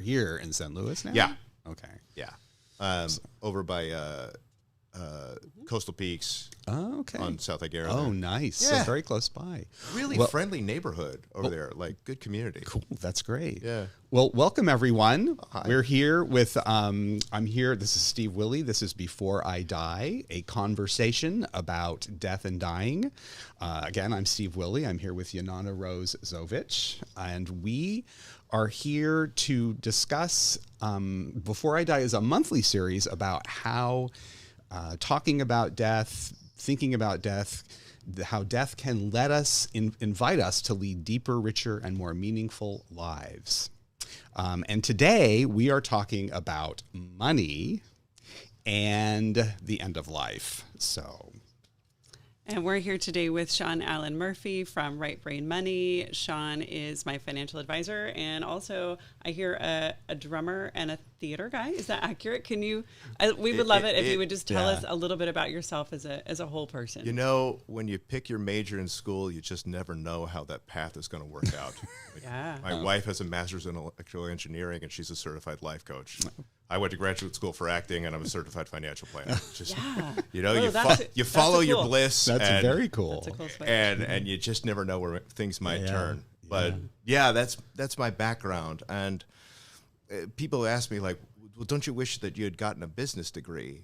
here in St. Louis now? Yeah. Okay. Yeah. Over by Coastal Peaks. Oh, okay. On South Lake Area. Oh, nice. Yeah. So very close by. Really friendly neighborhood over there. Like good community. Cool. That's great. Yeah. Well, welcome everyone. Hi. We're here with, I'm here. This is Steve Willie. This is Before I Die, a conversation about death and dying. Again, I'm Steve Willie. I'm here with Yanana Rose Zovich, and we are here to discuss, Before I Die is a monthly series about how talking about death, thinking about death, how death can let us, invite us to lead deeper, richer, and more meaningful lives. And today we are talking about money and the end of life. And we're here today with Shawn Allen Murphy from Right Brain Money. Shawn is my financial advisor, and also I hear a drummer and a theater guy. Is that accurate? Can you? We would love it if you would just tell us a little bit about yourself as a whole person. You know, when you pick your major in school, you just never know how that path is going to work out. Yeah. My wife has a master's in electrical engineering, and she's a certified life coach. I went to graduate school for acting, and I'm a certified financial planner. Just, you know, you follow your bliss. That's very cool. That's a cool switch. And you just never know where things might turn. But that's my background. And people ask me like, well, don't you wish that you had gotten a business degree?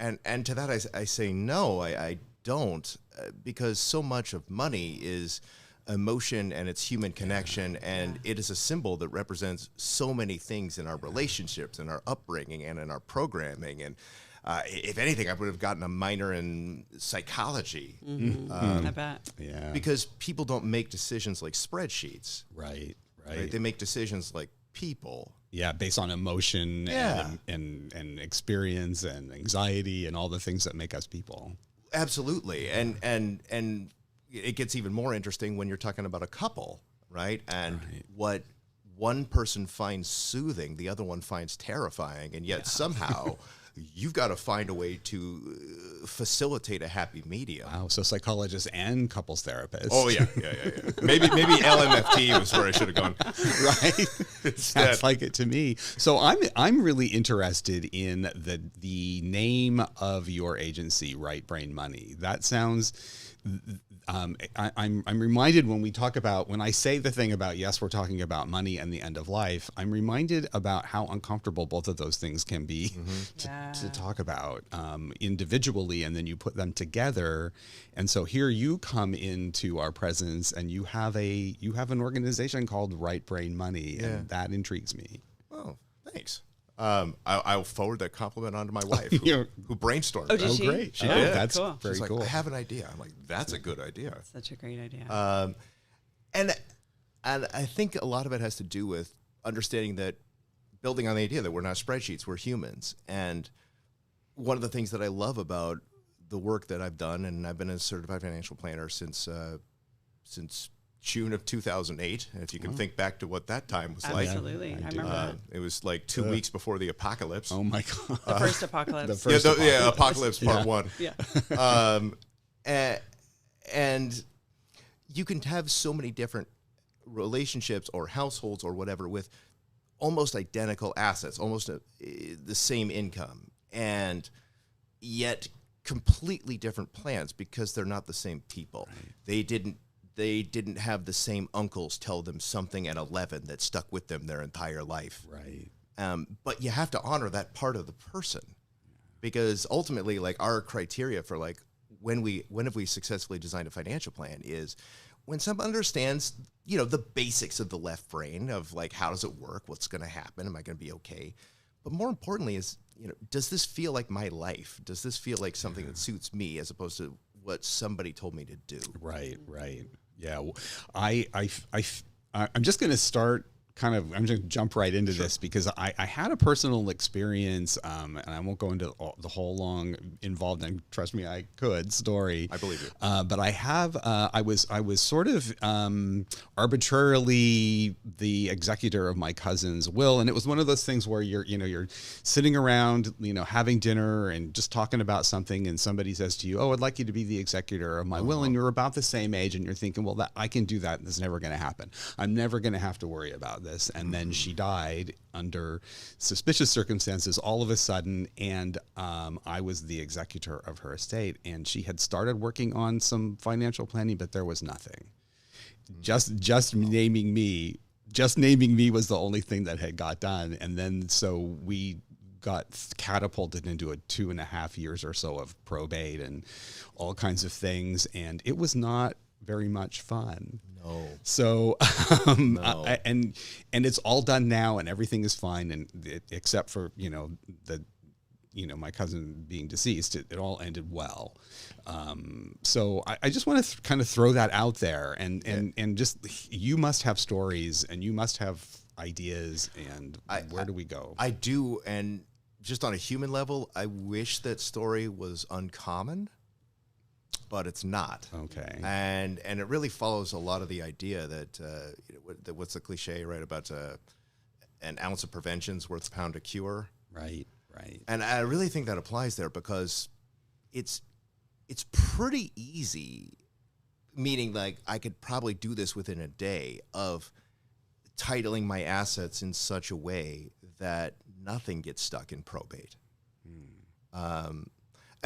And to that I say no, I don't, because so much of money is emotion and it's human connection, and it is a symbol that represents so many things in our relationships, in our upbringing, and in our programming. And if anything, I would have gotten a minor in psychology. Mm-hmm. I bet. Yeah. Because people don't make decisions like spreadsheets. Right. They make decisions like people. Yeah, based on emotion and experience and anxiety and all the things that make us people. Absolutely. And it gets even more interesting when you're talking about a couple, right? And what one person finds soothing, the other one finds terrifying, and yet somehow you've got to find a way to facilitate a happy medium. Wow, so psychologists and couples therapists. Oh yeah. Maybe LMFT was where I should have gone. Right. Sounds like it to me. So I'm really interested in the name of your agency, Right Brain Money. That sounds. I'm reminded when I say the thing about, yes, we're talking about money and the end of life, I'm reminded about how uncomfortable both of those things can be to talk about individually, and then you put them together. And so here you come into our presence, and you have an organization called Right Brain Money, and that intrigues me. Oh, thanks. I'll forward that compliment on to my wife, who brainstormed. Oh, did she? Great. She did. That's cool. very She's like, cool. I have an idea. I'm like, that's a good idea. Such a great idea. And I think a lot of it has to do with understanding that, building on the idea that we're not spreadsheets, we're humans. And one of the things that I love about the work that I've done, and I've been a certified financial planner since June of 2008. And if you can think back to what that time was like. Absolutely. I remember that. It was like 2 weeks before the apocalypse. Oh my God. The first apocalypse. Apocalypse Part 1. Yeah. And you can have so many different relationships or households or whatever with almost identical assets, almost the same income, and yet completely different plans because they're not the same people. Right. They didn't have the same uncles tell them something at 11 that stuck with them their entire life. Right. But you have to honor that part of the person, because ultimately, like, our criteria for like when have we successfully designed a financial plan is when someone understands, the basics of the left brain of like, how does it work? What's going to happen? Am I going to be okay? But more importantly is, does this feel like my life? Does this feel like something that suits me as opposed to what somebody told me to do? Right. Yeah. I'm just going to start I'm going to jump right into this because I had a personal experience, and I won't go into the whole long involved, and trust me, I could story. I believe you. But I have, I was sort of arbitrarily the executor of my cousin's will. And it was one of those things where you're sitting around, having dinner and just talking about something, and somebody says to you, "Oh, I'd like you to be the executor of my will." And you're about the same age, and you're thinking, well, I can do that. That's never going to happen. I'm never going to have to worry about this. this. And then she died under suspicious circumstances all of a sudden. And I was the executor of her estate. And she had started working on some financial planning, but there was nothing. Just naming me was the only thing that had got done. And then so we got catapulted into a 2.5 years or so of probate and all kinds of things. And it was not very much fun. No. So, No. and it's all done now and everything is fine. And except for, my cousin being deceased, it all ended well. So I just want to kind of throw that out there and just, you must have stories and you must have ideas, and where do we go? I do. And just on a human level, I wish that story was uncommon, but it's not. Okay. And it really follows a lot of the idea that, what's the cliche, right? About an ounce of prevention's worth a pound of cure. Right. And I really think that applies there because it's pretty easy, meaning like I could probably do this within a day of titling my assets in such a way that nothing gets stuck in probate. I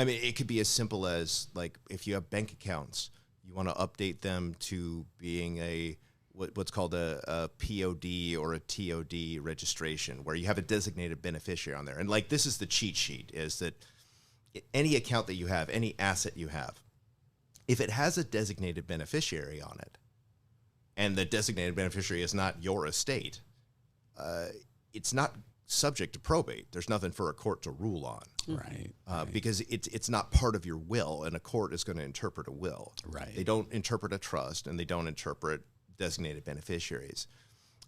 mean, it could be as simple as like if you have bank accounts, you want to update them to being what's called a POD or a TOD registration, where you have a designated beneficiary on there. And like this is the cheat sheet, is that any account that you have, any asset you have, if it has a designated beneficiary on it, and the designated beneficiary is not your estate, it's not subject to probate. There's nothing for a court to rule on. Right. Because it's not part of your will, and a court is going to interpret a will. Right. They don't interpret a trust, and they don't interpret designated beneficiaries.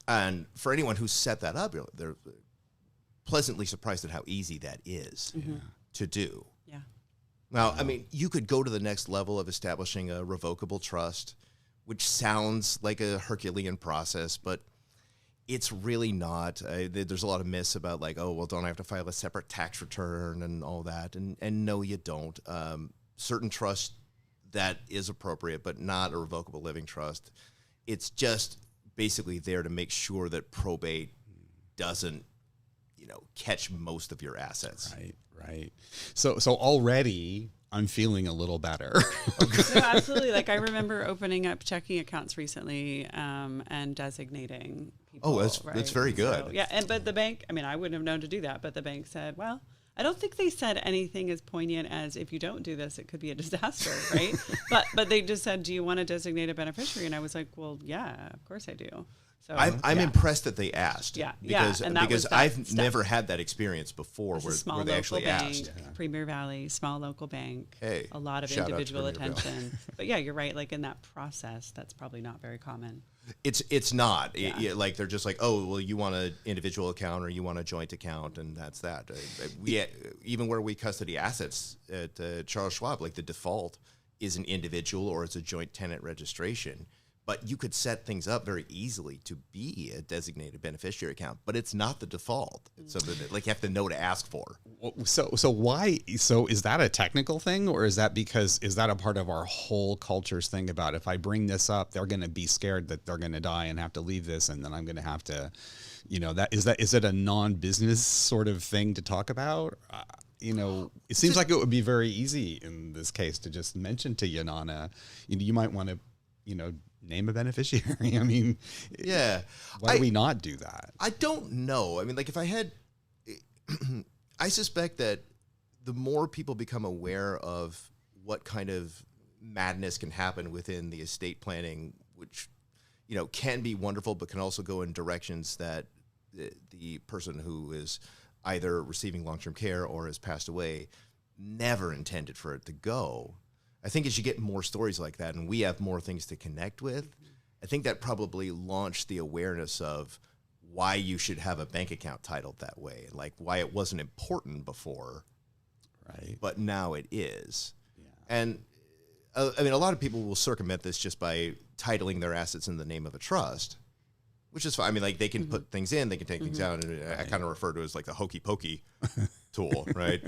And for anyone who's set that up, they're pleasantly surprised at how easy that is to do. Yeah. Now, I mean, you could go to the next level of establishing a revocable trust, which sounds like a Herculean process, but it's really not. There's a lot of myths about like, oh, well, don't I have to file a separate tax return and all that? And no, you don't. Certain trusts, that is appropriate, but not a revocable living trust. It's just basically there to make sure that probate doesn't, catch most of your assets. Right. So already I'm feeling a little better. No, absolutely. Like I remember opening up checking accounts recently and designating people. Oh, that's very good. So, yeah, but the bank, I mean, I wouldn't have known to do that, but the bank said, well, I don't think they said anything as poignant as if you don't do this, it could be a disaster, right? but they just said, do you want to designate a beneficiary? And I was like, well, yeah, of course I do. So I'm impressed that they asked. Yeah, because I've never had that experience before where they actually bank, asked. Premier Valley, small local bank. Hey, a lot of shout out to individual Premier attention. But yeah, you're right. Like in that process, that's probably not very common. It's not. Like they're just like, oh, well, you want an individual account or you want a joint account, and that's that. Even where we custody assets at Charles Schwab, like the default is an individual or it's a joint tenant registration. But you could set things up very easily to be a designated beneficiary account, but it's not the default. It's something that like you have to know to ask for. So why? So is that a technical thing, or is that a part of our whole culture's thing about if I bring this up, they're going to be scared that they're going to die and have to leave this, and then I'm going to have to, is it a non-business sort of thing to talk about? It seems like it would be very easy in this case to just mention to Yanana, you might want to, name a beneficiary. I mean, yeah. Why do we not do that? I don't know. I mean, like if I had, I suspect that the more people become aware of what kind of madness can happen within the estate planning, which, can be wonderful, but can also go in directions that the person who is either receiving long-term care or has passed away never intended for it to go. I think as you get more stories like that and we have more things to connect with, I think that probably launched the awareness of why you should have a bank account titled that way and like why it wasn't important before, right? But now it is. Yeah. And I mean, a lot of people will circumvent this just by titling their assets in the name of a trust, which is fine. I mean, like they can put things in, they can take things out, and I kind of refer to it as like the hokey pokey tool, right?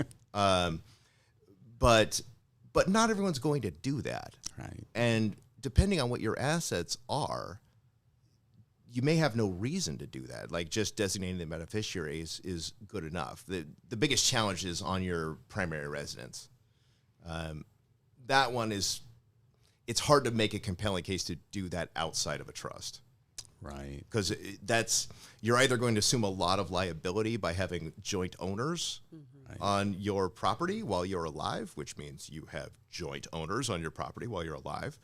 But not everyone's going to do that. Right. And depending on what your assets are, you may have no reason to do that. Like just designating the beneficiaries is good enough. The biggest challenge is on your primary residence. That one is, it's hard to make a compelling case to do that outside of a trust. Right. Because you're either going to assume a lot of liability by having joint owners on your property while you're alive, which means you have joint owners on your property while you're alive,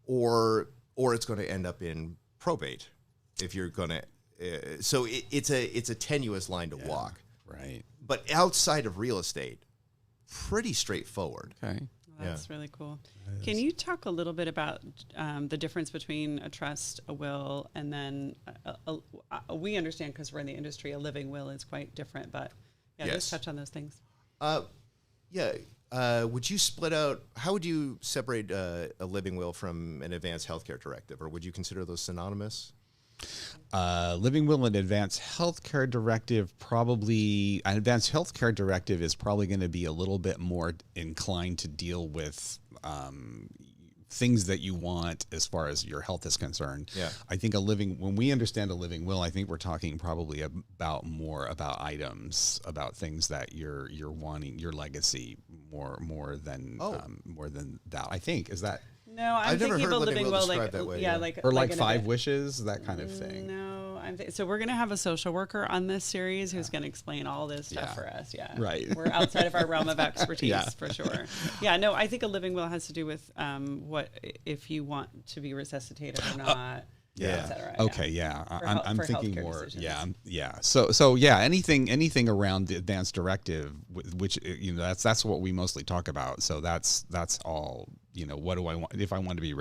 or it's going to end up in probate if you're going to. So it's a tenuous line to walk. Right. But outside of real estate, pretty straightforward. Okay. That's really cool. Can you talk a little bit about the difference between a trust, a will, and then we understand because we're in the industry, a living will is quite different, but just touch on those things. Would you split out, how would you separate a living will from an advanced healthcare directive, or would you consider those synonymous? Living will and advanced healthcare directive, probably an advanced healthcare directive is probably going to be a little bit more inclined to deal with things that you want as far as your health is concerned. Yeah. I think when we understand a living will, I think we're talking probably about items, about things that you're wanting, your legacy more than that. I think is that. No, I'm thinking of a living will like that way, like 5 wishes, that kind of thing. No, so we're going to have a social worker on this series who's going to explain all this stuff for us. Yeah, right. We're outside of our realm of expertise for sure. Yeah, no, I think a living will has to do with what if you want to be resuscitated or not. Et cetera, okay. Yeah. I'm thinking more. Decisions. Yeah. So yeah. Anything around the advanced directive, which that's what we mostly talk about. So that's all. What do I want if I want to be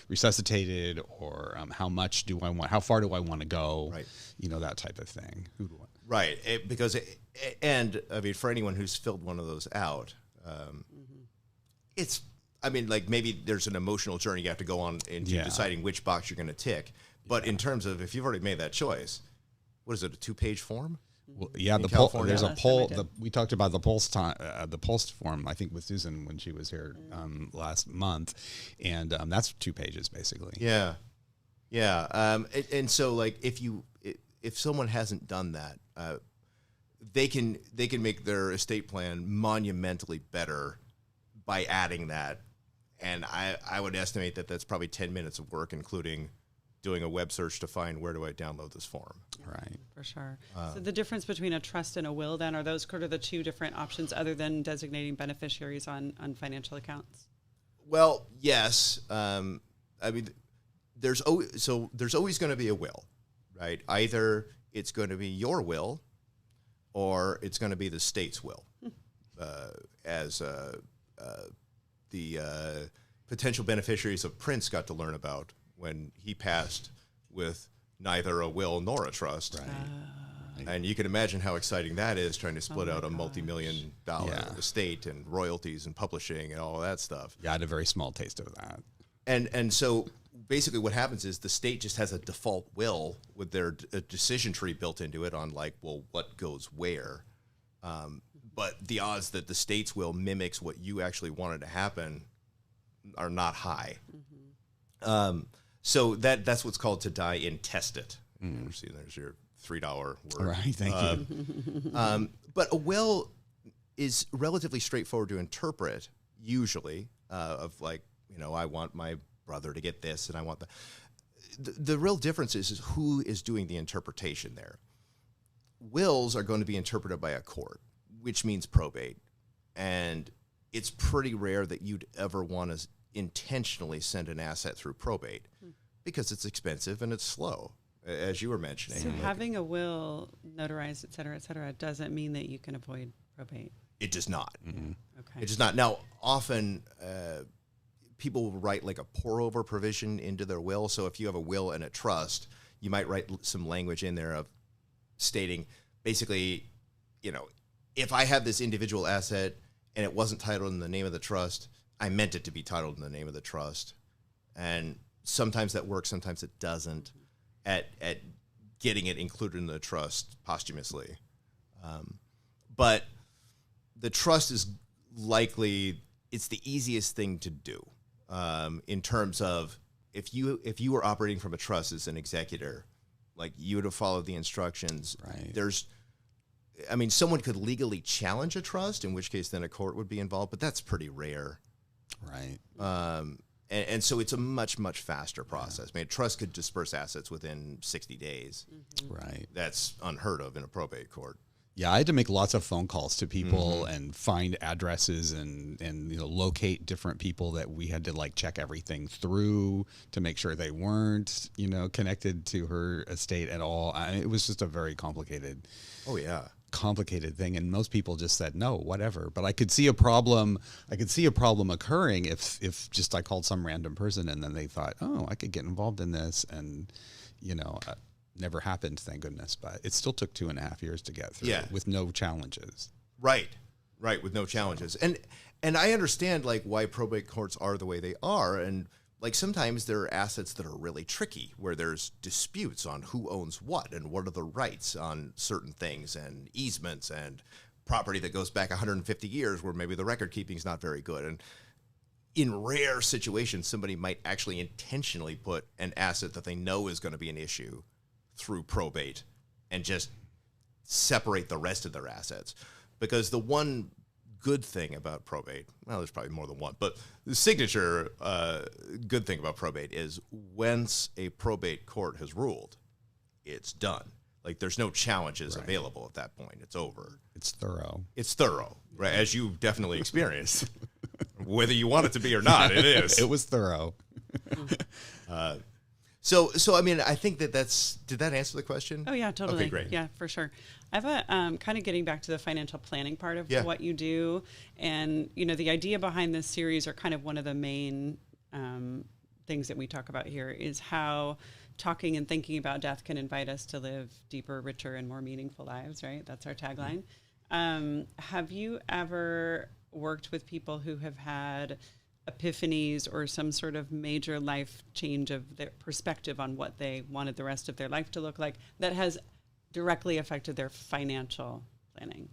resuscitated, or how much do I want? How far do I want to go? Right. That type of thing. Who do I? Right. And I mean, for anyone who's filled one of those out, it's. I mean, like maybe there's an emotional journey you have to go on into deciding which box you're going to tick. But in terms of if you've already made that choice, what is it, a 2-page form? Well, yeah, there's a poll. We talked about the Pulse form, I think, with Susan when she was here last month, and that's 2 pages basically. Yeah. And so like if someone hasn't done that, they can make their estate plan monumentally better by adding that. And I would estimate that that's probably 10 minutes of work, including doing a web search to find where do I download this form. Right. For sure. So the difference between a trust and a will then, are those kind of the 2 different options other than designating beneficiaries on financial accounts? Well, yes. I mean, there's always going to be a will, right? Either it's going to be your will or it's going to be the state's will as the potential beneficiaries of Prince got to learn about when he passed with neither a will nor a trust. Right. And you can imagine how exciting that is, trying to split out a multi-million-dollar estate and royalties and publishing and all of that stuff. Yeah, I had a very small taste of that. And so basically what happens is the state just has a default will with their decision tree built into it on like, well, what goes where. But the odds that the state's will mimics what you actually wanted to happen are not high. So that's what's called to die intestate. See, there's your $3 word. Right, thank you. But a will is relatively straightforward to interpret, usually, of like, I want my brother to get this, and I want the real difference is who is doing the interpretation there. Wills are going to be interpreted by a court, which means probate. And it's pretty rare that you'd ever want to intentionally send an asset through probate because it's expensive and it's slow, as you were mentioning. So having a will notarized, et cetera, doesn't mean that you can avoid probate. It does not. Okay. It does not. Now, often people will write like a pour-over provision into their will. So if you have a will and a trust, you might write some language in there of stating basically, if I have this individual asset and it wasn't titled in the name of the trust, I meant it to be titled in the name of the trust. And sometimes that works, sometimes it doesn't, at getting it included in the trust posthumously. But the trust is likely, it's the easiest thing to do in terms of if you were operating from a trust as an executor, like you would have followed the instructions. Right. Someone could legally challenge a trust, in which case then a court would be involved, but that's pretty rare. Right. And so it's a much, much faster process. A trust could disperse assets within 60 days. Mm-hmm. Right. That's unheard of in a probate court. Yeah, I had to make lots of phone calls to people and find addresses and locate different people that we had to like check everything through to make sure they weren't connected to her estate at all. It was just a very complicated. Oh yeah. Complicated thing, and most people just said no, whatever. But I could see a problem occurring if just I called some random person and then they thought, oh, I could get involved in this, and never happened, thank goodness. But it still took 2.5 years to get through with no challenges. Right, with no challenges. And I understand like why probate courts are the way they are, and like sometimes there are assets that are really tricky where there's disputes on who owns what and what are the rights on certain things, and easements and property that goes back 150 years where maybe the record keeping is not very good. And in rare situations, somebody might actually intentionally put an asset that they know is going to be an issue through probate and just separate the rest of their assets. Because the one good thing about probate, well, there's probably more than one, but the signature good thing about probate is once a probate court has ruled, it's done. Like there's no challenges available at that point. It's over. It's thorough. It's thorough, right? As you've definitely experienced. Whether you want it to be or not, it is. It was thorough. So I think did that answer the question? Oh yeah, totally. Okay, great. Yeah, for sure. I have a kind of getting back to the financial planning part of what you do, and the idea behind this series, or kind of one of the main things that we talk about here, is how talking and thinking about death can invite us to live deeper, richer, and more meaningful lives. Right? That's our tagline. Have you ever worked with people who have had epiphanies or some sort of major life change of their perspective on what they wanted the rest of their life to look like that has directly affected their financial planning?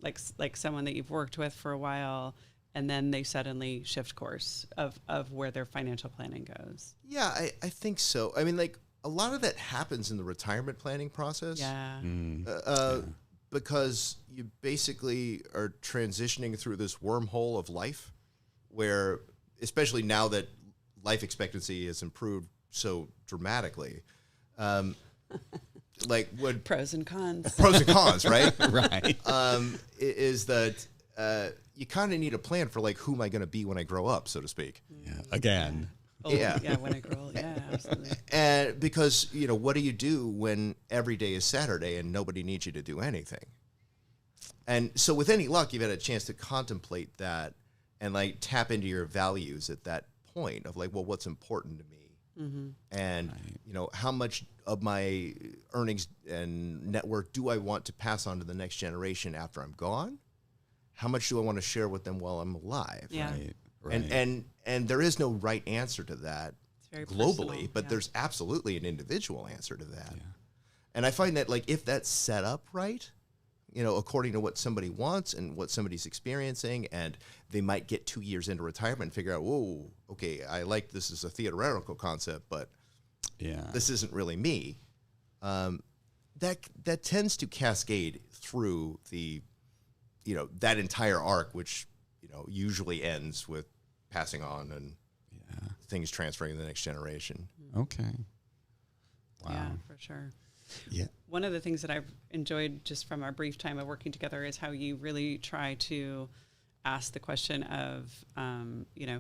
Like someone that you've worked with for a while and then they suddenly shift course of where their financial planning goes. Yeah, I think so. I mean, like a lot of that happens in the retirement planning process. Yeah. Because you basically are transitioning through this wormhole of life where, especially now that life expectancy has improved so dramatically, like what pros and cons, right? Right. Is that you kind of need a plan for like, who am I going to be when I grow up, so to speak? Yeah. Again. Oh, yeah, when I grow old. Yeah, absolutely. And because, what do you do when every day is Saturday and nobody needs you to do anything? And so with any luck, you've had a chance to contemplate that and like tap into your values at that point of like, well, what's important to me? Mm-hmm. And, how much of my earnings and net worth do I want to pass on to the next generation after I'm gone? How much do I want to share with them while I'm alive? Yeah. Right. And there is no right answer to that globally, personal, but there's absolutely an individual answer to that. Yeah. And I find that like if that's set up right, according to what somebody wants and what somebody's experiencing, and they might get 2 years into retirement and figure out, whoa, okay, I like this as a theoretical concept, but this isn't really me. That tends to cascade through the, that entire arc, which usually ends with passing on and things transferring to the next generation. Okay. Wow. Yeah, for sure. Yeah. One of the things that I've enjoyed just from our brief time of working together is how you really try to ask the question of,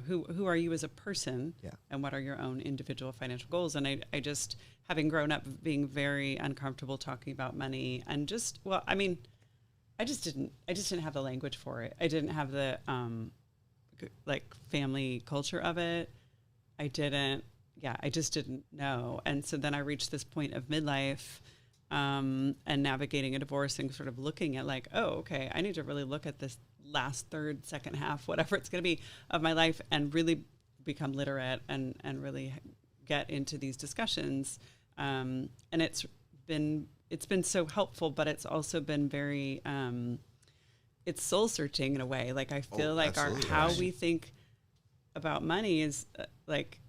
who are you as a person, and what are your own individual financial goals? And I just, having grown up being very uncomfortable talking about money, and just, I just didn't have the language for it. I didn't have the family culture of it. I just didn't know. And so then I reached this point of midlife and navigating a divorce and sort of looking at like, oh, okay, I need to really look at this last third, second half, whatever it's going to be of my life, and really become literate and really get into these discussions. And it's been so helpful, but it's also been very, it's soul searching in a way. Like I feel like how we think about money is like,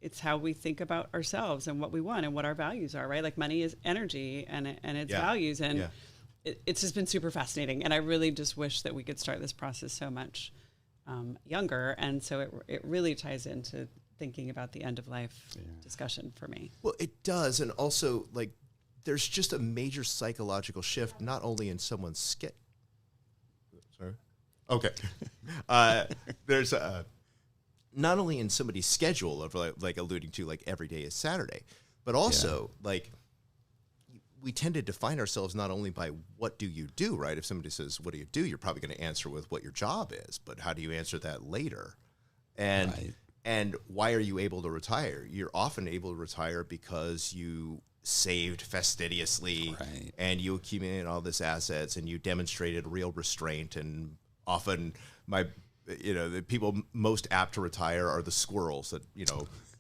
it's how we think about ourselves and what we want and what our values are, right? Like money is energy and its values. And it's just been super fascinating. And I really just wish that we could start this process so much younger. And so it really ties into thinking about the end of life discussion for me. Well, it does. And also, like, there's just a major psychological shift, not only in someone's Sorry. Okay. There's not only in somebody's schedule of like alluding to, like every day is Saturday, but also like we tend to define ourselves not only by what do you do, right? If somebody says, what do you do? You're probably going to answer with what your job is, but how do you answer that later? And why are you able to retire? You're often able to retire because you saved fastidiously and you accumulated all this assets and you demonstrated real restraint. And often the people most apt to retire are the squirrels that,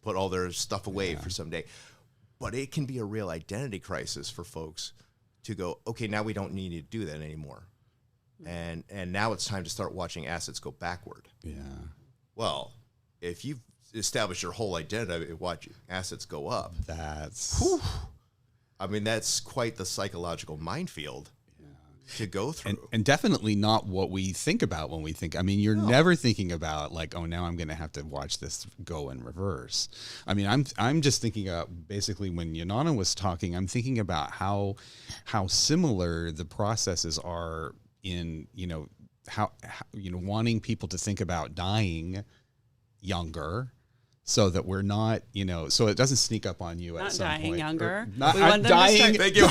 put all their stuff away for someday. But it can be a real identity crisis for folks to go, okay, now we don't need to do that anymore. And now it's time to start watching assets go backward. Yeah. Well, if you've established your whole identity, watching assets go up. That's quite the psychological minefield to go through. And definitely not what we think about when we think. I mean, you're never thinking about like, oh, now I'm going to have to watch this go in reverse. I mean, I'm just thinking about basically when Yanana was talking, I'm thinking about how similar the processes are in, how wanting people to think about dying younger, so that we're not, so it doesn't sneak up on you at some point. Not dying younger. I'm dying. Thank you.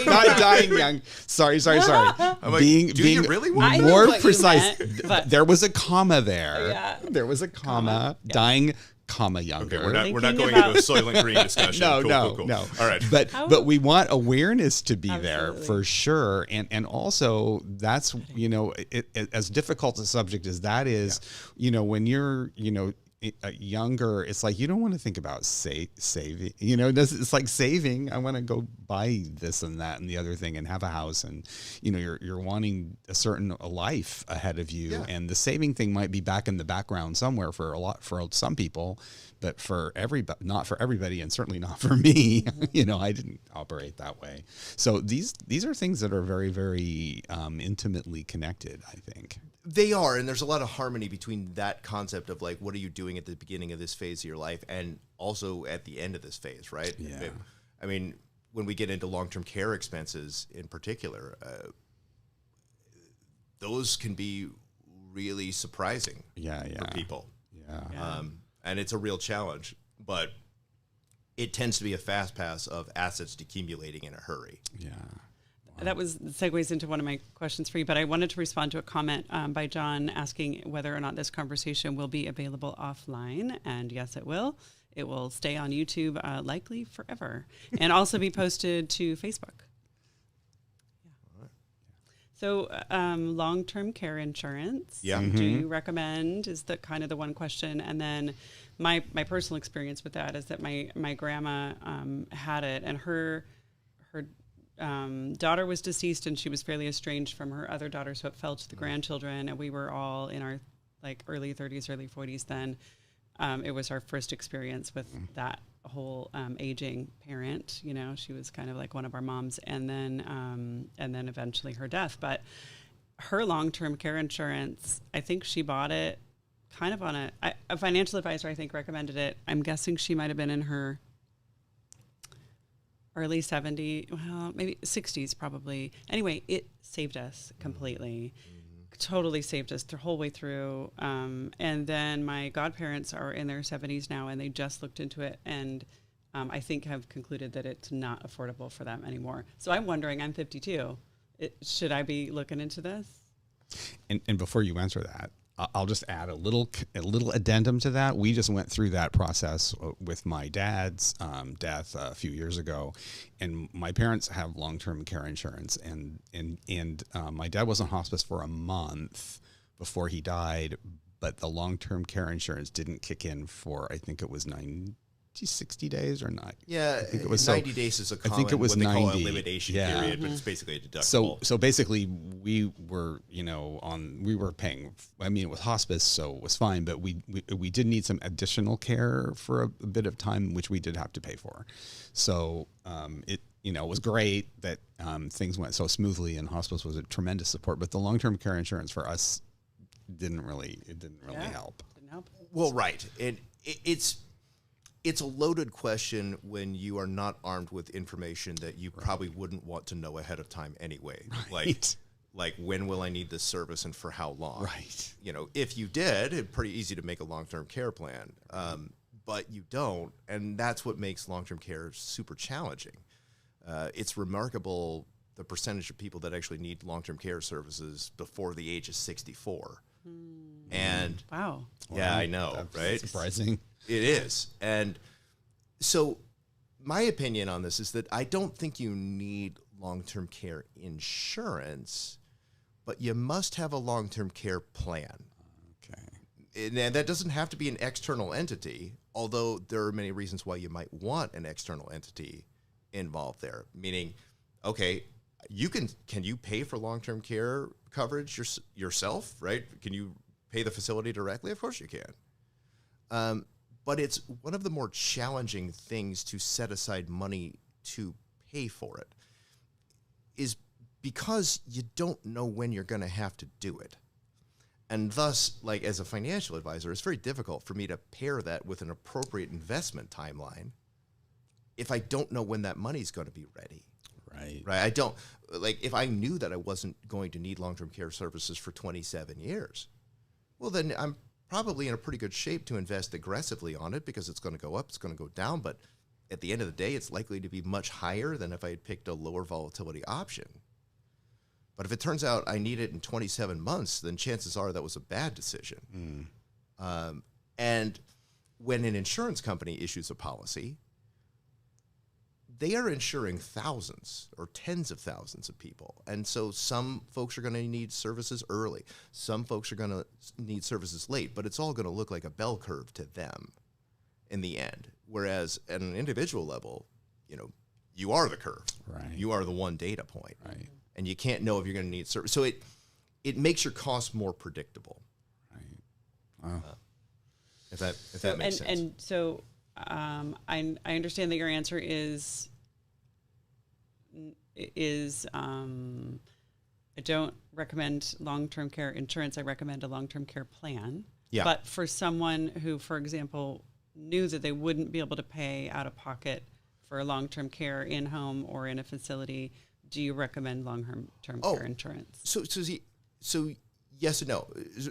Not dying young. Sorry. I'm being you really want more precise. There was a comma there. Yeah. There was a comma. Dying, comma younger. Okay, we're not going into a Soylent Green discussion. No. All right. But we want awareness to be there for sure, and also that's as difficult a subject as that is, when you're younger, it's like you don't want to think about saving. It's like saving. I want to go buy this and that and the other thing and have a house, and you're wanting a certain life ahead of you, and the saving thing might be back in the background somewhere for some people, but for everybody, not for everybody, and certainly not for me. I didn't operate that way. So these are things that are very, very intimately connected, I think. They are, and there's a lot of harmony between that concept of like, what are you doing at the beginning of this phase of your life, and also at the end of this phase, right? Yeah. I mean, when we get into long-term care expenses in particular, those can be really surprising for people. Yeah. And it's a real challenge, but it tends to be a fast pass of assets accumulating in a hurry. Yeah. That segues into one of my questions for you, but I wanted to respond to a comment by John asking whether or not this conversation will be available offline. And yes, it will. It will stay on YouTube likely forever, and also be posted to Facebook. Yeah. So long-term care insurance, do you recommend, is the kind of the one question. And then my personal experience with that is that my grandma had it, and her daughter was deceased, and she was fairly estranged from her other daughter, so it fell to the grandchildren, and we were all in our early 30s, early 40s then. It was our first experience with that whole aging parent. She was kind of like one of our moms, and then eventually her death. But her long-term care insurance, I think she bought it kind of on a financial advisor, I think, recommended it. I'm guessing she might have been in her early 70s, well, maybe 60s probably. Anyway, it saved us completely. Totally saved us the whole way through. And then my godparents are in their 70s now, and they just looked into it, and I think have concluded that it's not affordable for them anymore. So I'm wondering, I'm 52. Should I be looking into this? And before you answer that, I'll just add a little addendum to that. We just went through that process with my dad's death a few years ago, and my parents have long-term care insurance, and my dad was in hospice for a month before he died, but the long-term care insurance didn't kick in for, I think it was 60 days or not. Yeah, I think it was 90 days is a common, I think it was what they call a 90. limitation Yeah. period, but it's basically a deductible. So basically we were, we were paying, I mean, it was hospice, so it was fine, but we did need some additional care for a bit of time, which we did have to pay for. So, it was great that, things went so smoothly, and hospice was a tremendous support, but the long-term care insurance for us didn't really help. Didn't help. Well, right. It's a loaded question when you are not armed with information that you probably wouldn't want to know ahead of time anyway. Right. Like when will I need this service and for how long? Right. If you did, it's pretty easy to make a long-term care plan, but you don't, and that's what makes long-term care super challenging. It's remarkable the percentage of people that actually need long-term care services before the age of 64. And Wow. yeah, I know, right? Surprising. It is. And so my opinion on this is that I don't think you need long-term care insurance, but you must have a long-term care plan. Okay. And that doesn't have to be an external entity, although there are many reasons why you might want an external entity involved there. Meaning, okay, can you pay for long-term care coverage yourself, right? Can you pay the facility directly? Of course you can. But it's one of the more challenging things to set aside money to pay for it, is because you don't know when you're going to have to do it. And thus, like as a financial advisor, it's very difficult for me to pair that with an appropriate investment timeline if I don't know when that money's going to be ready. Right. Right. I don't, like, if I knew that I wasn't going to need long-term care services for 27 years, well, then I'm probably in a pretty good shape to invest aggressively on it, because it's going to go up, it's going to go down, but at the end of the day, it's likely to be much higher than if I had picked a lower volatility option. But if it turns out I need it in 27 months, then chances are that was a bad decision. And when an insurance company issues a policy, they are insuring thousands or tens of thousands of people. And so some folks are going to need services early. Some folks are going to need services late, but it's all going to look like a bell curve to them in the end. Whereas at an individual level, you are the curve. Right. You are the one data point. Right. And you can't know if you're going to need service. So it makes your costs more predictable. Right. Wow. If that makes sense. And so I understand that your answer is I don't recommend long-term care insurance. I recommend a long-term care plan. Yeah. But for someone who, for example, knew that they wouldn't be able to pay out of pocket for long-term care in home or in a facility, do you recommend long-term care insurance? So yes and no.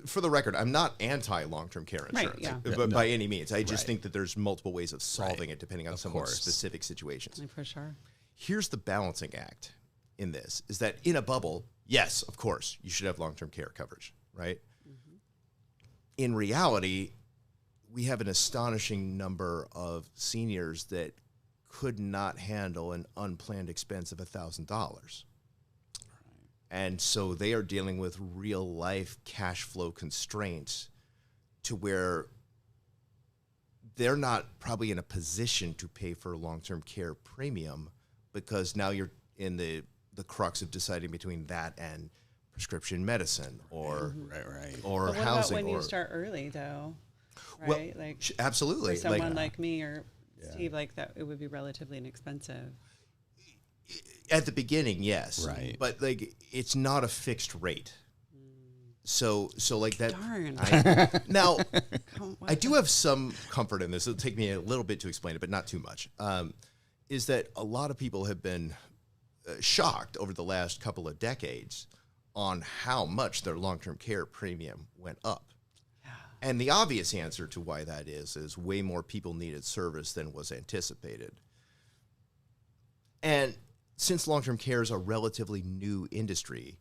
For the record, I'm not anti long-term care insurance, Right, but by any means. I just think that there's multiple ways of solving it depending on someone's course. specific situations. For sure. Here's the balancing act in this, is that in a bubble, yes, of course, you should have long-term care coverage, right? Mm-hmm. In reality, we have an astonishing number of seniors that could not handle an unplanned expense of $1,000. And so they are dealing with real life cash flow constraints to where they're not probably in a position to pay for a long-term care premium, because now you're in the crux of deciding between that and prescription medicine or or but what housing. about when you start early though? Well, Right? absolutely. For someone like me or Steve, like that, it would be relatively inexpensive. At the beginning, yes. Right. But like, it's not a fixed rate. So like that. Darn. Now, I do have some comfort in this. It'll take me a little bit to explain it, but not too much. Is that a lot of people have been shocked over the last couple of decades on how much their long-term care premium went up. Yeah. And the obvious answer to why that is way more people needed service than was anticipated. And since long-term care is a relatively new industry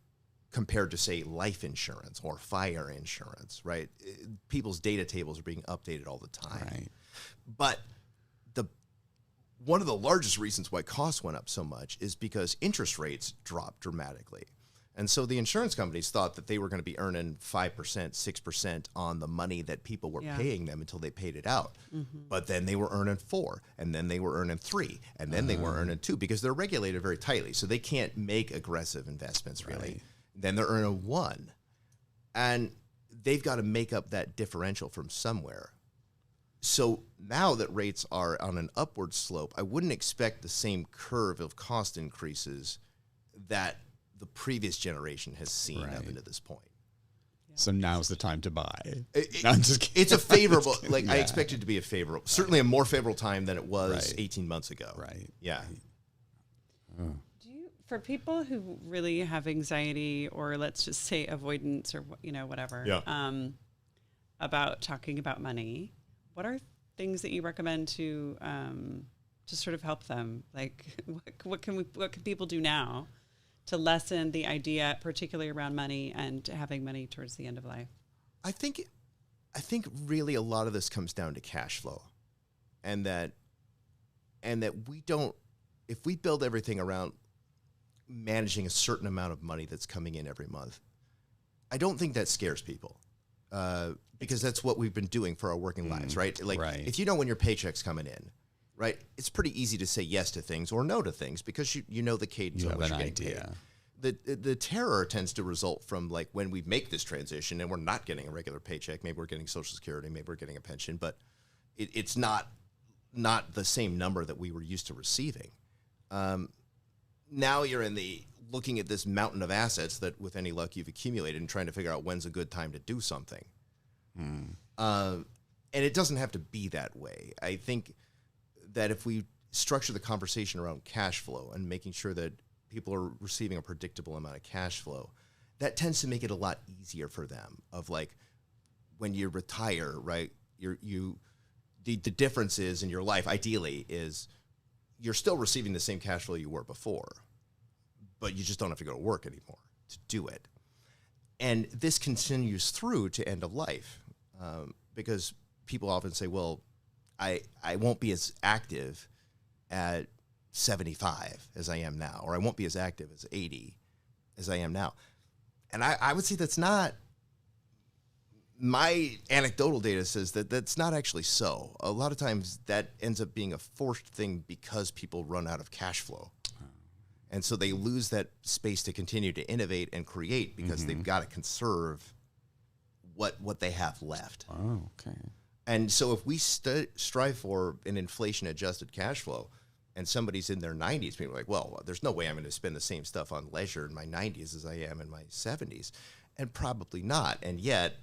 compared to, say, life insurance or fire insurance, right? People's data tables are being updated all the time. Right. But one of the largest reasons why costs went up so much is because interest rates dropped dramatically. And so the insurance companies thought that they were going to be earning 5%, 6% on the money that people were paying them until they paid it out. But then they were earning 4, and then they were earning 3, and then they were earning 2, because they're regulated very tightly. So they can't make aggressive investments, really. Right. Then they're earning 1. And they've got to make up that differential from somewhere. So now that rates are on an upward slope, I wouldn't expect the same curve of cost increases that the previous generation has seen up into this point. So now's the time to buy. No, I'm just kidding. It's a favorable, I expect it to be a favorable, certainly a more favorable time than it was 18 months ago. Right. Yeah. Do you, for people who really have anxiety, or let's just say avoidance, or whatever, about talking about money, what are things that you recommend to sort of help them? Like, what can people do now to lessen the idea, particularly around money and having money towards the end of life? I think really a lot of this comes down to cash flow, and that we don't, if we build everything around managing a certain amount of money that's coming in every month, I don't think that scares people. Because that's what we've been doing for our working lives, right? Like, if you know when your paycheck's coming in, right, it's pretty easy to say yes to things or no to things because you know the cadence of what you're getting paid. The terror tends to result from, like, when we make this transition and we're not getting a regular paycheck. Maybe we're getting Social Security, maybe we're getting a pension, but it's not the same number that we were used to receiving. Now you're looking at this mountain of assets that, with any luck, you've accumulated and trying to figure out when's a good time to do something. And it doesn't have to be that way. I think that if we structure the conversation around cash flow and making sure that people are receiving a predictable amount of cash flow, that tends to make it a lot easier for them. Of, like, when you retire, right, the difference is in your life, ideally, is you're still receiving the same cash flow you were before, but you just don't have to go to work anymore to do it. And this continues through to end of life, because people often say, well, I won't be as active at 75 as I am now, or I won't be as active as 80 as I am now. And I would say that's not, my anecdotal data says that that's not actually so. A lot of times that ends up being a forced thing because people run out of cash flow. And so they lose that space to continue to innovate and create because they've got to conserve what they have left. Oh, okay. And so if we strive for an inflation-adjusted cash flow, and somebody's in their 90s, people are like, well, there's no way I'm going to spend the same stuff on leisure in my 90s as I am in my 70s. And probably not. And yet,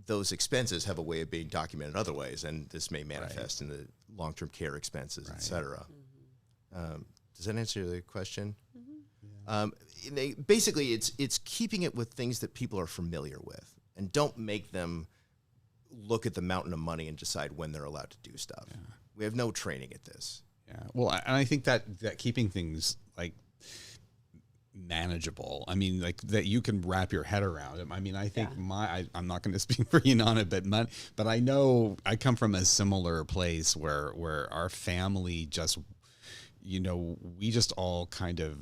those expenses have a way of being documented other ways, and this may manifest in the long-term care expenses, et cetera. Does that answer the question? Basically, it's keeping it with things that people are familiar with, and don't make them look at the mountain of money and decide when they're allowed to do stuff. Yeah. We have no training at this. Yeah. Well, and I think that keeping things, like, manageable, I mean, like, that you can wrap your head around it. I mean, I think I'm not going to speak for you on it, but I know I come from a similar place where our family just, we just all kind of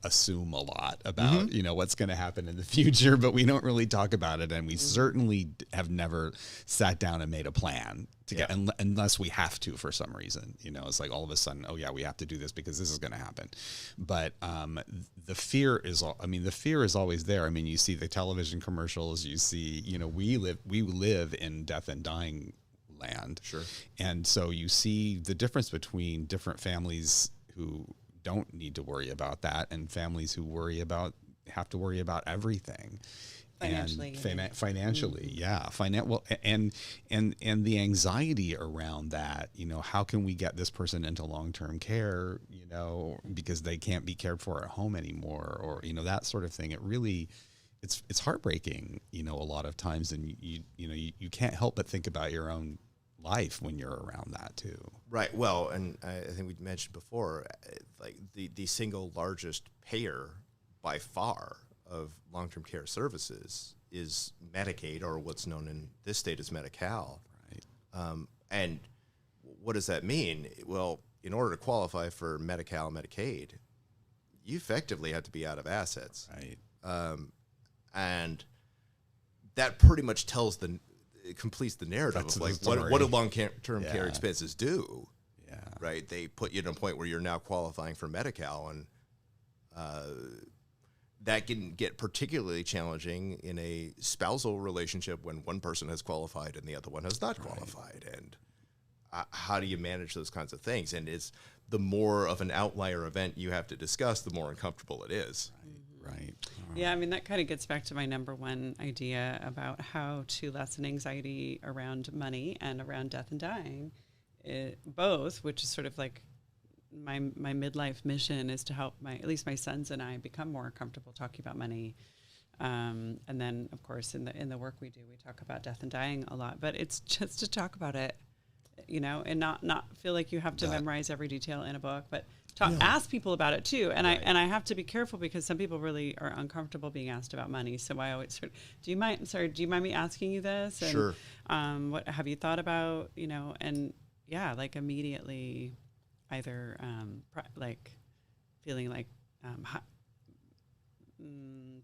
assume a lot about, what's going to happen in the future, but we don't really talk about it. And we certainly have never sat down and made a plan to get, unless we have to for some reason. It's like all of a sudden, oh yeah, we have to do this because this is going to happen. But the fear is always there. I mean, you see the television commercials, you see, we live in death and dying land. Sure. And so you see the difference between different families who don't need to worry about that and families who have to worry about everything. Financially, and the anxiety around that, how can we get this person into long-term care, because they can't be cared for at home anymore, or, that sort of thing. It really, it's heartbreaking, a lot of times. And you can't help but think about your own life when you're around that too. Right. Well, and I think we mentioned before, like the single largest payer by far of long-term care services is Medicaid, or what's known in this state as Medi-Cal. Right. And what does that mean? Well, in order to qualify for Medi-Cal, Medicaid, you effectively have to be out of assets. Right. And that pretty much completes the narrative That's of the like story. what do long-term care expenses do? Yeah. Right? They put you to a point where you're now qualifying for Medi-Cal, and that can get particularly challenging in a spousal relationship when one person has qualified and the other one has not qualified. And how do you manage those kinds of things? And it's the more of an outlier event you have to discuss, the more uncomfortable it is. Right. Yeah, I mean, that kind of gets back to my number one idea about how to lessen anxiety around money and around death and dying. Both, which is sort of like my midlife mission, is to help at least my sons and I become more comfortable talking about money. And then, of course, in the work we do, we talk about death and dying a lot. But it's just to talk about it, and not feel like you have to memorize every detail in a book, but ask people about it too. And I have to be careful because some people really are uncomfortable being asked about money. So I always do you mind me asking you this? And, sure. What have you thought about? And yeah, like immediately, either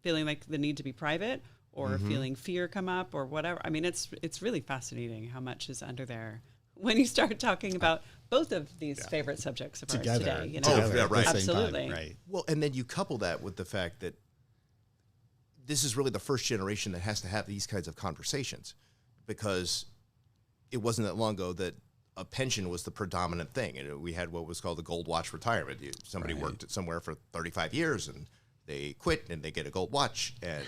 feeling like the need to be private, or feeling fear come up, or whatever. I mean, it's really fascinating how much is under there when you start talking about both of these favorite subjects of ours today. Yeah, right. Absolutely. Right. Well, and then you couple that with the fact that this is really the first generation that has to have these kinds of conversations, because it wasn't that long ago that a pension was the predominant thing. And we had what was called the gold watch retirement. Somebody worked somewhere for 35 years and they quit and they get a gold watch. And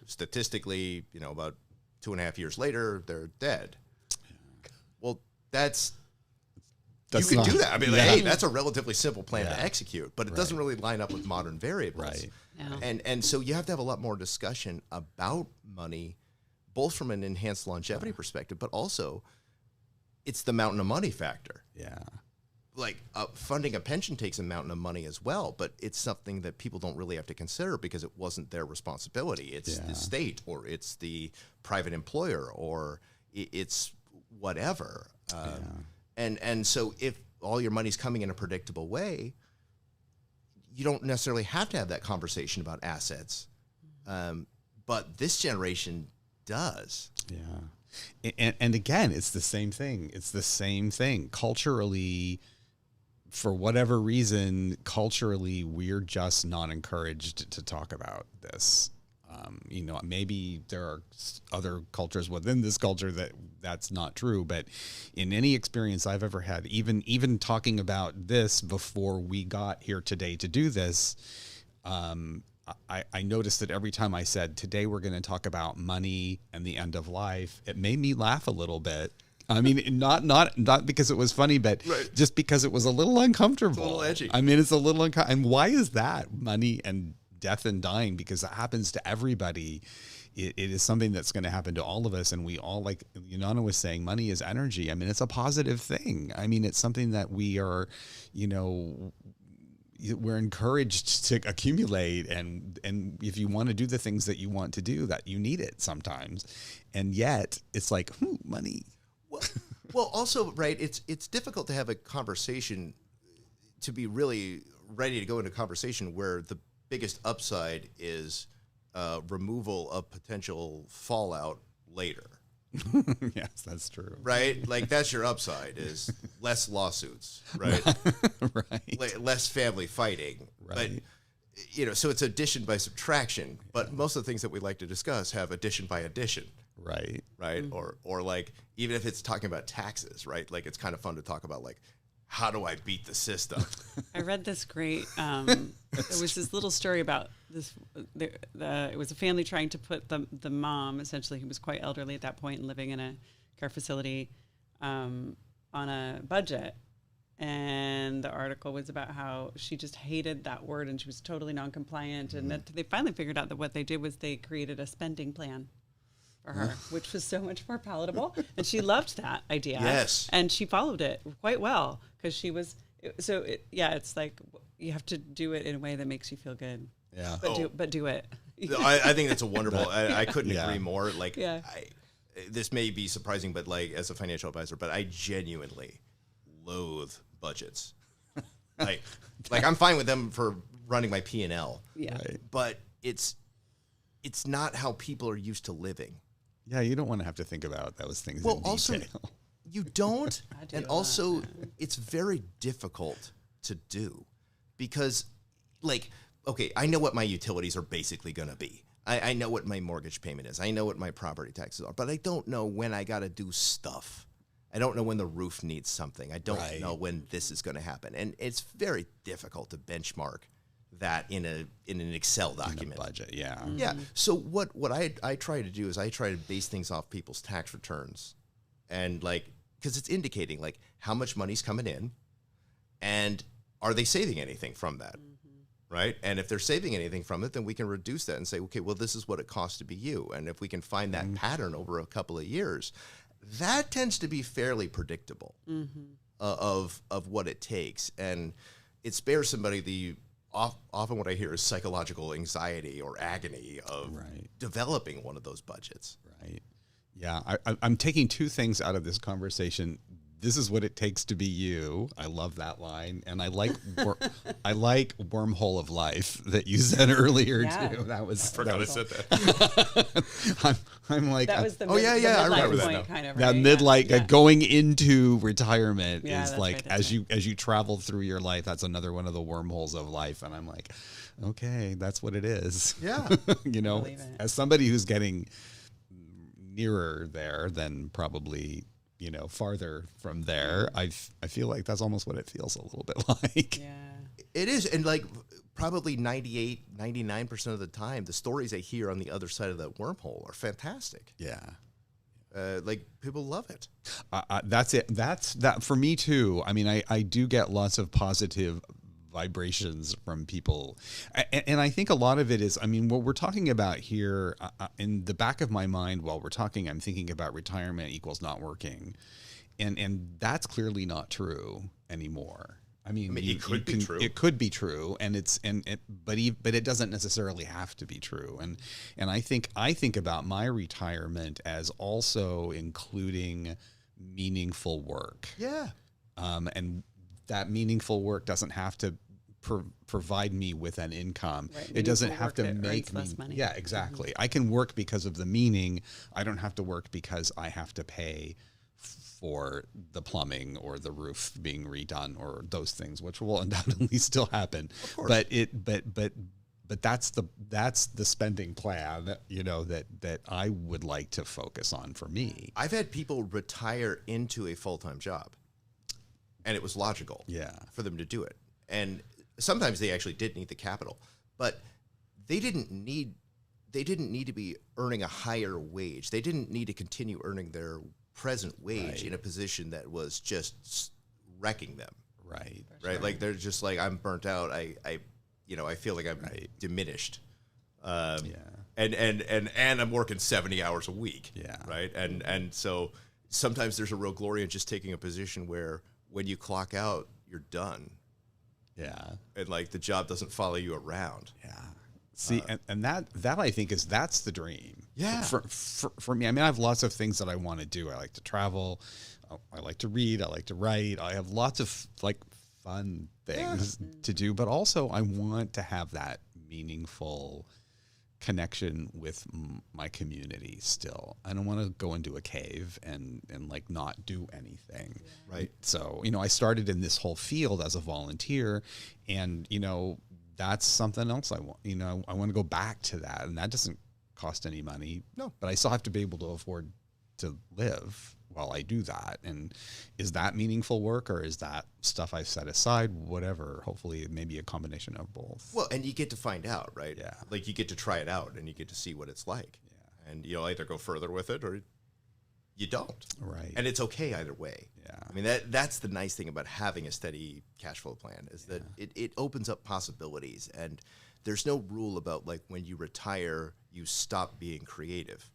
statistically, about 2.5 years later, they're dead. Well, you can do that. I mean, hey, that's a relatively simple plan to execute, but it doesn't really line up with modern variables. Right. No. And so you have to have a lot more discussion about money, both from an enhanced longevity perspective, but also it's the mountain of money factor. Yeah. Like funding a pension takes a mountain of money as well, but it's something that people don't really have to consider because it wasn't their responsibility. It's the state, or it's the private employer, or it's whatever. And so if all your money's coming in a predictable way, you don't necessarily have to have that conversation about assets. But this generation does. Yeah. And again, it's the same thing. It's the same thing. Culturally, for whatever reason, we're just not encouraged to talk about this. Maybe there are other cultures within this culture that's not true, but in any experience I've ever had, even talking about this before we got here today to do this, I noticed that every time I said, today we're going to talk about money and the end of life, it made me laugh a little bit. I mean, not because it was funny, but just because it was a little uncomfortable. It's a little edgy. I mean, it's a little uncomfortable. And why is that? Money and death and dying, because it happens to everybody. It is something that's going to happen to all of us. And we all, like Yunana was saying, money is energy. I mean, it's a positive thing. I mean, it's something that we are, we're encouraged to accumulate, and if you want to do the things that you want to do, that you need it sometimes. And yet it's like, money. Well, also, right, it's difficult to have a conversation, to be really ready to go into a conversation where the biggest upside is removal of potential fallout later. Yes, that's true. Right? Like, that's your upside, is less lawsuits, right? Right. Less family fighting. Right. But, so it's addition by subtraction. But most of the things that we like to discuss have addition by addition. Right. Right. Or like, even if it's talking about taxes, right? Like, it's kind of fun to talk about, like, how do I beat the system? I read this great, there was this little story about this, it was a family trying to put the mom, essentially, who was quite elderly at that point and living in a care facility, on a budget. And the article was about how she just hated that word and she was totally non-compliant. And that they finally figured out that what they did was they created a spending plan for her, which was so much more palatable. And she loved that idea. Yes. And she followed it quite well because she was, it's like you have to do it in a way that makes you feel good. Yeah. But do it. I think that's a wonderful, I couldn't agree more. Like, Yeah. this may be surprising, but like, as a financial advisor, but I genuinely loathe budgets. like I'm fine with them for running my P&L. Yeah. Right. But it's it's not how people are used to living. Yeah, you don't want to have to think about those things Well, in also, detail. you don't, I do and a also lot. it's very difficult to do because, like, okay, I know what my utilities are basically going to be. I know what my mortgage payment is. I know what my property taxes are, but I don't know when I got to do stuff. I don't know when the roof needs something. I don't Right. know when this is going to happen, and it's very difficult to benchmark that in an Excel document. Budget, yeah. Yeah. So what I try to do is I try to base things off people's tax returns, and like, because it's indicating like how much money's coming in, and are they saving anything from that, right? And if they're saving anything from it, then we can reduce that and say, okay, well, this is what it costs to be you, and if we can find that pattern over a couple of years, that tends to be fairly predictable of what it takes, and it spares somebody the. Often what I hear is psychological anxiety or agony of Right. developing one of those budgets. Right. Yeah. I'm taking two things out of this conversation. This is what it takes to be you. I love that line, and I like I like wormhole of life that you said earlier Yeah. too. That was Forgot I that said that. I'm like That was the Oh, yeah, the yeah, I midlife remember that point now. kind of, that right? midlife Yeah. going into retirement Yeah, is that's like right, that's as you travel through your life, that's another one of the wormholes of life. And I'm like, okay, that's what it is. Yeah. You know, believe it. as somebody who's getting nearer there than probably, farther from there, I feel like that's almost what it feels a little bit like. Yeah. It is. And like probably 98, 99% of the time, the stories I hear on the other side of that wormhole are fantastic. Yeah. Like people love it. That's it. That's that for me too. I mean, I do get lots of positive vibrations from people. And I think a lot of it is, I mean, what we're talking about here in the back of my mind while we're talking, I'm thinking about retirement equals not working. And that's clearly not true anymore. I mean, it could be true. It could be true, and but it doesn't necessarily have to be true. And I think about my retirement as also including meaningful work. Yeah. And that meaningful work doesn't have to provide me with an income. Right, it doesn't meaningful have work to that make earns me less money. Yeah, exactly. I can work because of the meaning. I don't have to work because I have to pay for the plumbing or the roof being redone or those things, which will undoubtedly still happen. Of course. But that's the spending plan, that I would like to focus on for me. I've had people retire into a full-time job, and it was logical for them to do it. And sometimes they actually did need the capital, but they didn't need to be earning a higher wage. They didn't need to continue earning their present wage Right. in a position that was just wrecking them. Right. Right. Like they're just like, I'm burnt out. I feel like I'm Right. diminished. Yeah. And I'm working 70 hours a week. Yeah. Right. And so sometimes there's a real glory in just taking a position where when you clock out, you're done. Yeah. And like the job doesn't follow you around. Yeah. See, and that I think that's the dream. Yeah. For me, I mean, I have lots of things that I want to do. I like to travel. I like to read. I like to write. I have lots of like fun things to do, but also I want to have that meaningful connection with my community still. I don't want to go into a cave and like not do anything. Yeah. Right. So, I started in this whole field as a volunteer, and, that's something else I want. I want to go back to that, and that doesn't cost any money. No. But I still have to be able to afford to live while I do that. And is that meaningful work, or is that stuff I've set aside? Whatever. Hopefully it may be a combination of both. Well, and you get to find out, right? Yeah. Like you get to try it out and you get to see what it's like. Yeah. And you'll either go further with it or you don't. Right. And it's okay either way. Yeah. I mean, that's the nice thing about having a steady cash flow plan is that it opens up possibilities, and there's no rule about like when you retire, you stop being creative.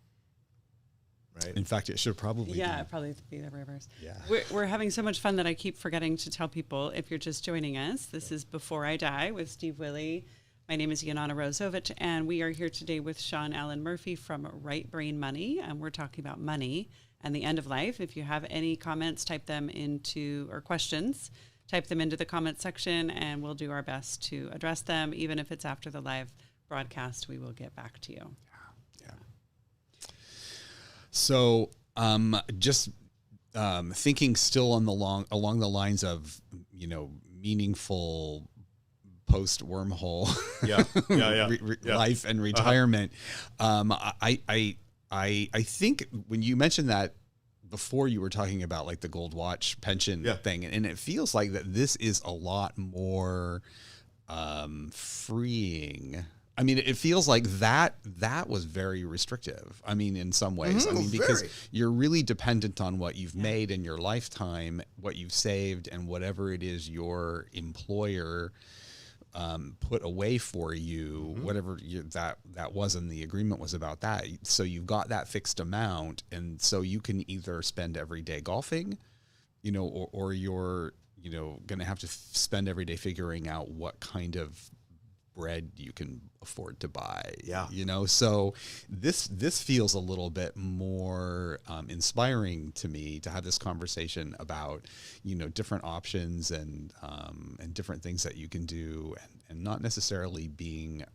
Right. In fact, it should probably Yeah, be. probably be the reverse. Yeah. We're having so much fun that I keep forgetting to tell people, if you're just joining us, this is Before I Die with Steve Willey. My name is Yanana Rozovich, and we are here today with Shawn Allen Murphy from Right Brain Money, and we're talking about money and the end of life. If you have any comments, type them into, or questions, type them into the comment section, and we'll do our best to address them. Even if it's after the live broadcast, we will get back to you. So, just thinking still on along the lines of, meaningful post wormhole, life and retirement. I think when you mentioned that before, you were talking about like the gold watch pension thing, and it feels like that this is a lot more freeing. I mean, it feels like that was very restrictive. I mean, in some ways, because you're really dependent on what you've made in your lifetime, what you've saved, and whatever it is your employer put away for you, whatever that was in the agreement was about that. So you've got that fixed amount, and so you can either spend every day golfing, or you're going to have to spend every day figuring out what kind of bread you can afford to buy. So this feels a little bit more inspiring to me to have this conversation about different options and different things that you can do, and not necessarily being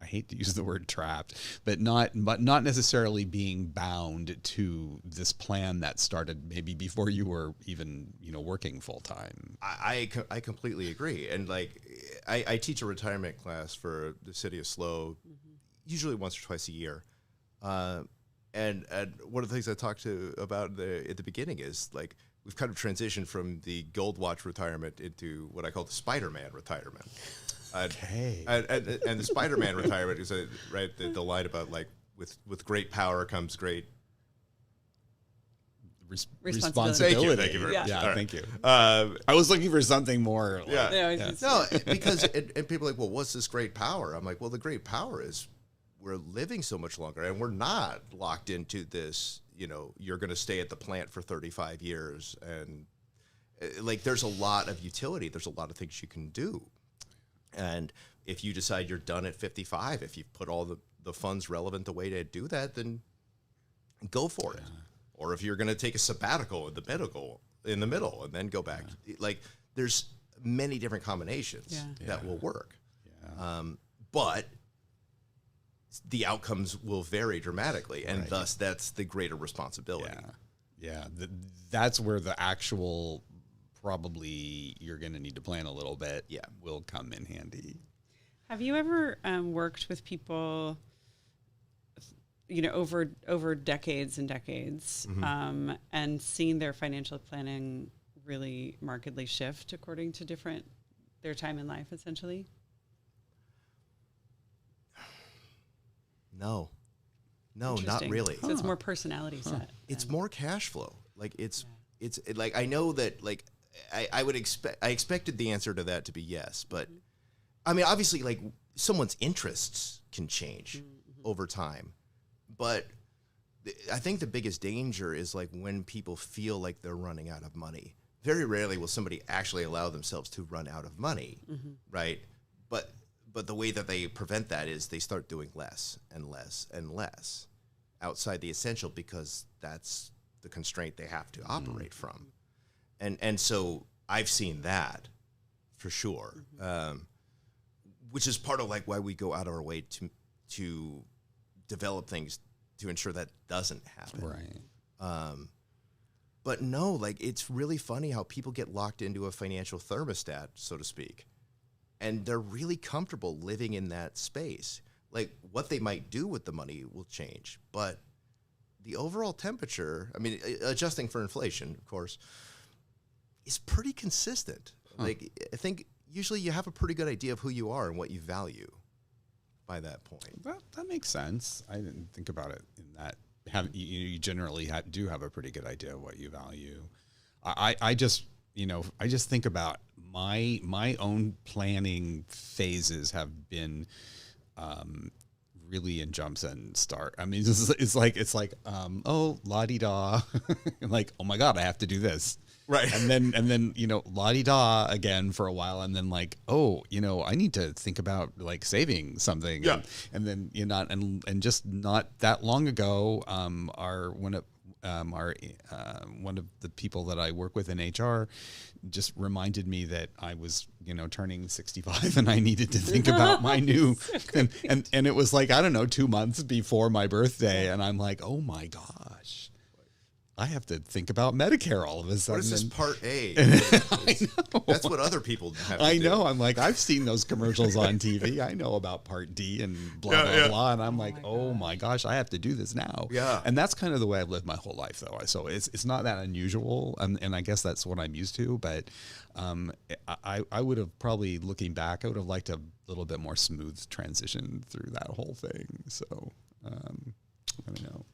I hate to use the word trapped, but not necessarily being bound to this plan that started maybe before you were even working full time. I completely agree, and like I teach a retirement class for the city of SLO, usually once or twice a year, and one of the things I talked about at the beginning is like we've kind of transitioned from the gold watch retirement into what I call the Spider-Man retirement. Okay. And the Spider-Man retirement is the line about like with great power comes great responsibility. Thank you very much. Yeah, thank you. I was looking for something more. No, because and people are like, well, what's this great power? I'm like, well, the great power is we're living so much longer, and we're not locked into this. You're going to stay at the plant for 35 years, and like there's a lot of utility. There's a lot of things you can do. And if you decide you're done at 55, if you've put all the funds relevant the way to do that, then go for it. Or if you're going to take a sabbatical in the middle and then go back, like there's many different combinations that will work. But the outcomes will vary dramatically, and thus that's the greater responsibility. That's where the actual probably you're going to need to plan a little bit will come in handy. Have you ever worked with people, over decades and decades, and seen their financial planning really markedly shift according to their time in life, essentially? No, not really. So it's more personality set. It's more cash flow. Like it's like, I know that like, I expected the answer to that to be yes, but I mean, obviously like someone's interests can change over time, but I think the biggest danger is like when people feel like they're running out of money. Very rarely will somebody actually allow themselves to run out of money, right? But the way that they prevent that is they start doing less and less and less outside the essential, because that's the constraint they have to operate from. And so I've seen that for sure, which is part of like why we go out of our way to develop things to ensure that doesn't happen. Right. But no, like it's really funny how people get locked into a financial thermostat, so to speak, and they're really comfortable living in that space. Like what they might do with the money will change, but the overall temperature, I mean, adjusting for inflation, of course, is pretty consistent. Like I think usually you have a pretty good idea of who you are and what you value by that point. That makes sense. I didn't think about it in that. You generally do have a pretty good idea of what you value. I just think about my own planning phases have been really in jumps and start. I mean, it's like oh, la-di-da, like, oh my God, I have to do this. Right. And then, la-di-da again for a while. And then like, oh, I need to think about like saving something. Yeah. And then, and just not that long ago, one of the people that I work with in HR just reminded me that I was, turning 65 and I needed to think about my new, and it was like, I don't know, 2 months before my birthday. And I'm like, oh my gosh, I have to think about Medicare all of a sudden. What is this Part A? I know. That's what other people have to I do. know. I'm like, I've seen those commercials on TV. I know about Part D and blah, blah, blah. And I'm like, oh my gosh, I have to do this now. Yeah. And that's kind of the way I've lived my whole life, though. So it's not that unusual. And I guess that's what I'm used to. But I would have probably, looking back, I would have liked a little bit more smooth transition through that whole thing. So I don't know.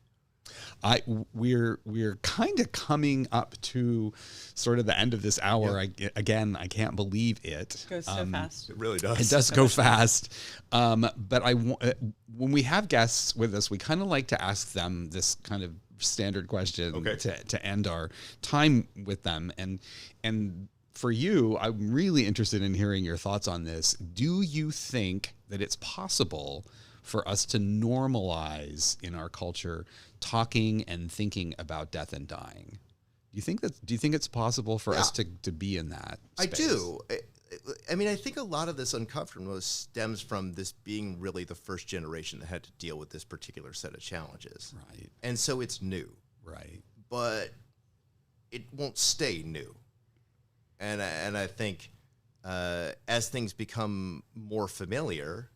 We're kind of coming up to sort of the end of this hour. Yeah. I can't believe it. Goes so fast. It really does. It does go fast. But when we have guests with us, we kind of like to ask them this kind of standard question to end our time with them. And for you, I'm really interested in hearing your thoughts on this. Do you think that it's possible for us to normalize in our culture talking and thinking about death and dying? Do you think it's possible for us to be in that space? I do. I mean, I think a lot of this uncomfortableness stems from this being really the first generation that had to deal with this particular set of challenges. Right. And so it's new. Right. But it won't stay new. And I think as things become more familiar,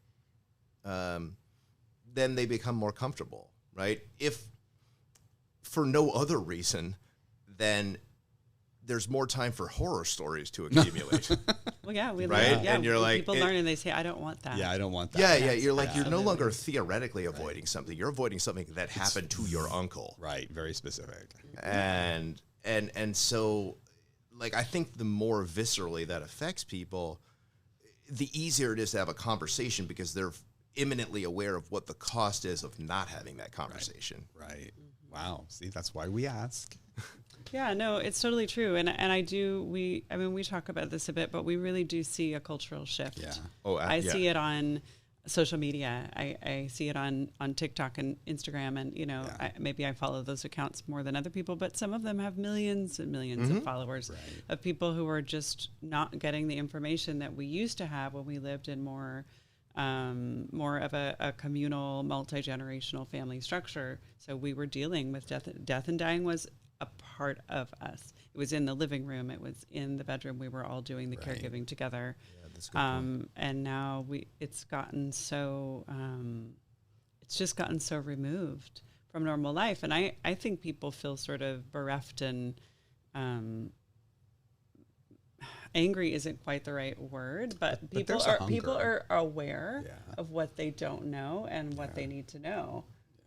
then they become more comfortable, right? If for no other reason, then there's more time for horror stories to accumulate. Well, yeah, we right? learn. Yeah, and you're like, people learn and they say, "I don't want that." Yeah, I don't want that. Yeah. You're like, you're no longer theoretically avoiding something. You're avoiding something that happened to your uncle. Right. Very specific. And so, like, I think the more viscerally that affects people, the easier it is to have a conversation because they're imminently aware of what the cost is of not having that conversation. Right. Wow. See, that's why we ask. Yeah, no, it's totally true. And we talk about this a bit, but we really do see a cultural shift. Yeah. I see it on social media. I see it on TikTok and Instagram. And, maybe I follow those accounts more than other people, but some of them have millions and millions of followers of people who are just not getting the information that we used to have when we lived in more of a communal, multi-generational family structure. So we were dealing with death and dying was a part of us. It was in the living room. It was in the bedroom. We were all doing the caregiving together. Yeah, that's a good point. And now it's just gotten so removed from normal life. And I think people feel sort of bereft and, angry isn't quite the right word, but people are aware of what they don't know and what they need to know.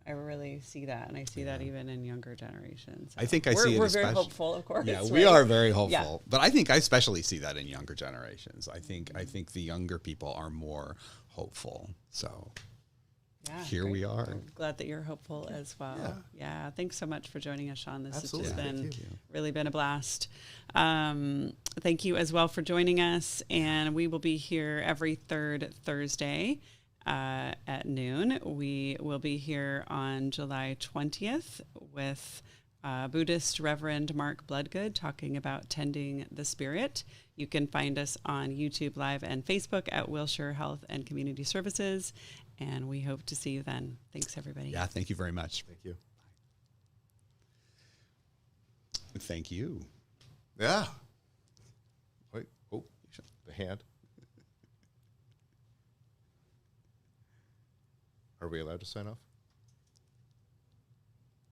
I really see that, and I see that even in younger generations. So I think see it. We're very hopeful, of course. Yeah, we are very hopeful, but I think I especially see that in younger generations. I think the younger people are more hopeful. So here we are. I'm glad that you're hopeful as well. Yeah, thanks so much for joining us, Shawn. This has just really been a blast. Thank you as well for joining us, and we will be here every third Thursday at noon. We will be here on July 20th with Buddhist Reverend Mark Bloodgood talking about tending the spirit. You can find us on YouTube Live and Facebook at Wilshire Health and Community Services, and we hope to see you then. Thanks, everybody. Yeah, thank you very much. Thank you. Thank you. Yeah. Wait. Oh, the hand. Are we allowed to sign off?